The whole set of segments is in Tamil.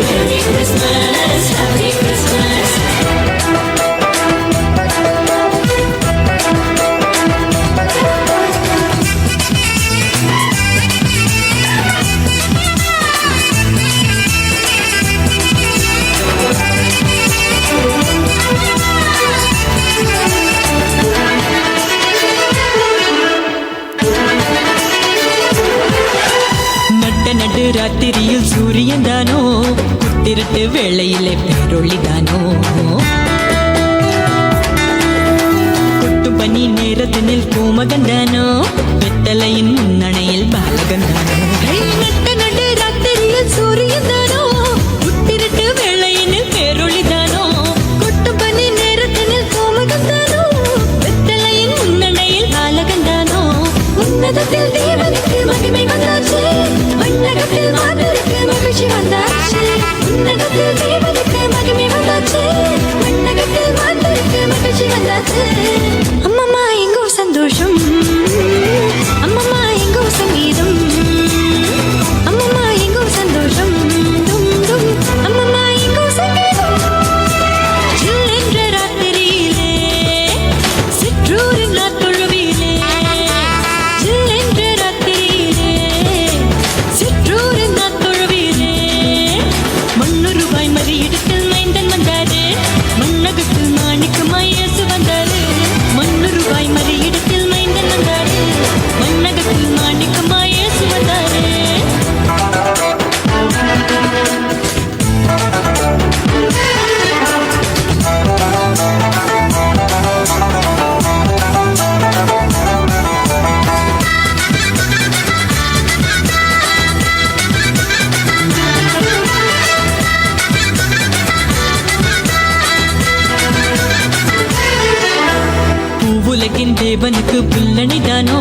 Merry Christmas, Happy Christmas. நடு ராத்திரியில் சூரியன் தானோ குத்திருட்டு வேளையிலே பேரொளிதானோ கொட்டு பனி நேரத்தினில் கோமகந்தானோ வெத்தலையின் முன்னணையில் பாலகந்தானோ நடு ராத்திரியில் சூரியன் தானோ குத்திருட்டு வேளையினில் பேரொளிதானோ கொட்டு பனி நேரத்தினில் கோமகந்தானோ வெத்தலையின் முன்னணையில் பாலகந்தானோ உன்னதத்தில் தேவனுக்கு மகிமை வந்தாச்சு மண்ணகத்தில் மாந்தருக்கு மகிழ்ச்சி வந்தாச்சு உன்னதத்தில் தேவனுக்கு மகிமை வந்தாச்சு மண்ணகத்தில் மாந்தருக்கு மகிழ்ச்சி வந்தாச்சு அம்மம்மா எங்கோ சந்தோஷம் அம்மம்மா எங்கோ சங்கீதம் அம்மம்மா எங்கோ சந்தோஷம் தும் தும் அம்மம்மா எங்கோ சங்கீதம் ஜில் என்ற ராத்திரியிலே சிற்றூரின் நாத்தொழுவிலே ஜில் என்ற ராத்திரியிலே சிற்றூரின் நாத்தொழுவிலே மண்ணொருவாய் மறியிடத்தில் மைந்தன் வந்தாரு மண்ணகத்தில் மாணிக்கமாய் இயேசு வந்தாரு மண்ணொருவாய் மறியிடத்தில் மைந்தன் வந்தாரு மண்ணகத்தில் மாணிக்கமாய் இயேசு வந்தாரு பூவுலகின் தேவனுக்கு புல்லணிதானோ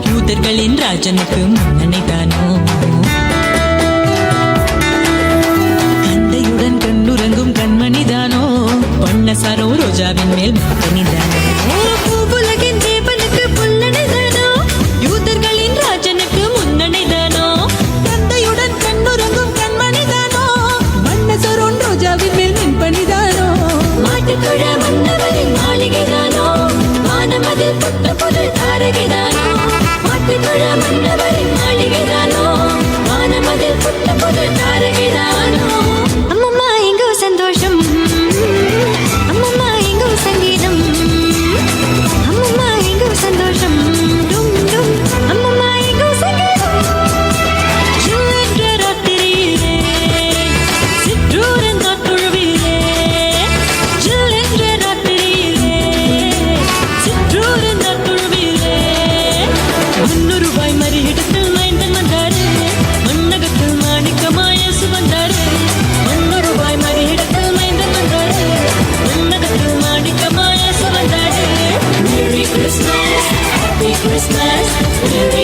யூதர்களின் ராஜனுக்கு முன்னணிதானோ கந்தையுடன் கண்ணுறங்கும் கண்மணிதானோ வண்ணசாரோ ரோஜாவின் மேல் மாத்தனிதானோ பூவுலகின் தேவனுக்கு புல்லணிதானோ யூதர்களின் ராஜனுக்கு முன்னணிதானோ கந்தையுடன் கண்ணுறங்கும் கண்மணிதானோ வண்ணசாரோன் ரோஜாவின் மேல் மின்பணிதானோ மாட்டுக்குழ மன்னவரின் மாளிகைதானோ வானமதில் புத்த புது தாரகைதானோ மாட்டுக்குழ மன்னவரின் மாளிகைதானோ வானமதில் புத்த புது தாரகைதானோ அம்மம்மா எங்கோ சந்தோஷம் அம்மம்மா எங்கோ சங்கீதம் அம்மம்மா எங்கோ சந்தோஷம் டும் டும் அம்மம்மா எங்கோ சங்கீதம் ஜில் என்ற ராத்திரியிலே சிற்றூரின் நாத்தொழுவிலே ஜில் என்ற ராத்திரியிலே சிற்றூரின் நாத்தொழுவிலே மண்ணொருவாய் மறியிடத்தில் மைந்தன் வந்தாரு மண்ணகத்தில் மாணிக்கமாய் இயேசு வந்தாரு மண்ணொருவாய் மறியிடத்தில் மைந்தன் வந்தாரு மண்ணகத்தில் மாணிக்கமாய் இயேசு வந்தாரு Merry Christmas, Happy Christmas, Merry